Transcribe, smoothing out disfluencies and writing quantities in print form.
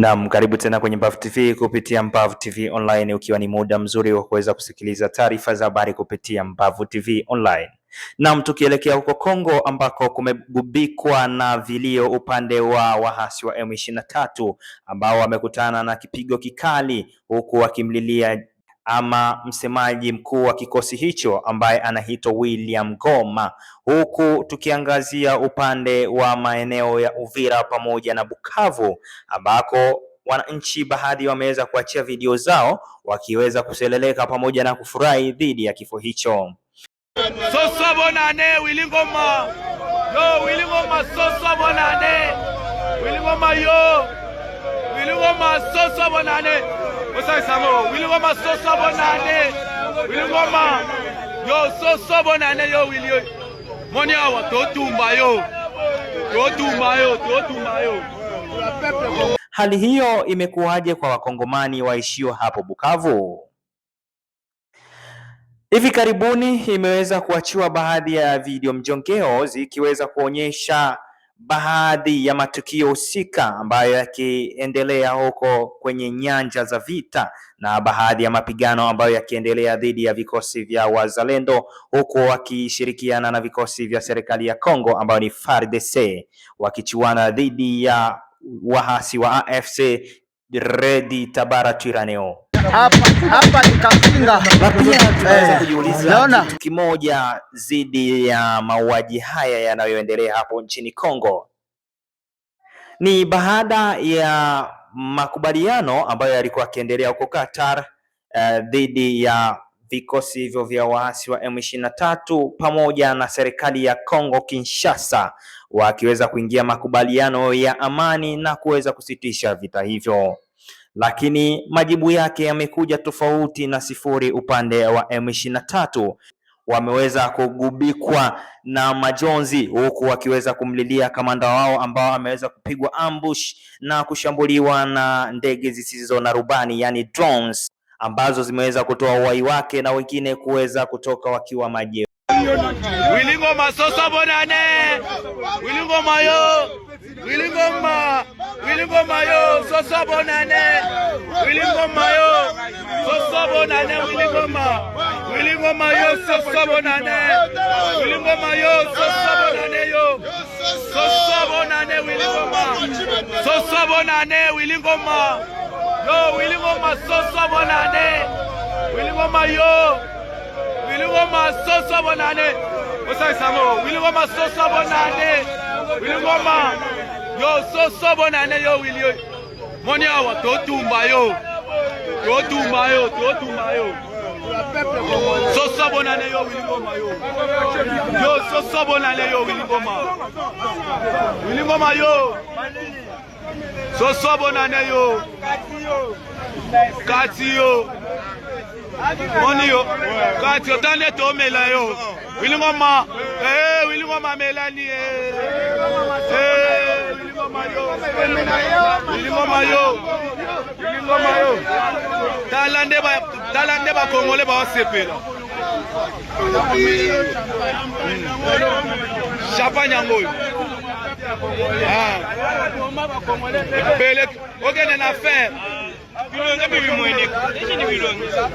Naam, karibu tena kwenye Mbavu TV kupitia Mbavu TV Online, ukiwa ni muda mzuri wa kuweza kusikiliza taarifa za habari kupitia Mbavu TV Online. Naam, tukielekea huko Kongo ambako kumegubikwa na vilio upande wa waasi wa M23 ambao wamekutana na kipigo kikali, huku wakimlilia ama msemaji mkuu wa kikosi hicho ambaye anaitwa William Goma, huku tukiangazia upande wa maeneo ya Uvira pamoja na Bukavu ambako wananchi baadhi wameweza kuachia video zao wakiweza kuseleleka pamoja na kufurahi dhidi ya kifo hicho. Soso bonane Willy Ngoma yo, Willy Ngoma soso bonane Willy Ngoma yo, Willy Ngoma soso bonane Osai Samo Willy Ngoma soso bonane Willy Ngoma yo soso bonane yo Willy moni awa totumba yo Hali hiyo imekuwaje kwa wakongomani waishio hapo Bukavu? Hivi karibuni imeweza kuachiwa baadhi ya video mjongeo zikiweza kuonyesha baadhi ya matukio husika ambayo yakiendelea huko kwenye nyanja za vita na baadhi ya mapigano ambayo yakiendelea dhidi ya vikosi vya wazalendo, huko wakishirikiana na vikosi vya serikali ya Kongo ambayo ni FARDC, wakichuana dhidi ya waasi wa AFC Redi Tabara Twirwaneho. Hapa tukafinga. Pia tunaweza kujiuliza kitu kimoja zidi ya mauaji haya yanayoendelea hapo nchini Kongo. Ni baada ya makubaliano ambayo yalikuwa yakiendelea huko Qatar dhidi ya vikosi hivyo vya waasi wa M23 pamoja na serikali ya Kongo Kinshasa, wakiweza kuingia makubaliano ya amani na kuweza kusitisha vita hivyo. Lakini majibu yake yamekuja tofauti na sifuri. Upande wa M23 wameweza kugubikwa na majonzi, huku wakiweza kumlilia kamanda wao ambao ameweza kupigwa ambush na kushambuliwa na ndege zisizo na rubani, yani drones, ambazo zimeweza kutoa uhai wake na wengine kuweza kutoka wakiwa majeruhi. Willy Ngoma soso bonane Willy Ngoma yo, Willy Ngoma yo soso bonane Willy Ngoma yo soso bonane Willy Ngoma yo soso bonane Willy Ngoma yo soso bonane yo soso bonane Willy Ngoma soso bonane Willy Ngoma yo, Willy Ngoma soso bonane Willy Ngoma yo, Willy Ngoma soso bonane Osai Samo Willy Ngoma soso bonane Willy Ngoma yo soso bonane yo Willy moni awa totumba yo soso bonane yo Willy Ngoma yo soso bonane yo Willy Ngoma yo soso bonane yo kati yo moni yo kati yo tande to mela yo Willy Ngoma Willy Ngoma melani Willy Ngoma yo talande ba Kongole ba sepela champagne ngoyo bele ogene na affaire bilonga bibi mwene eshini bilonga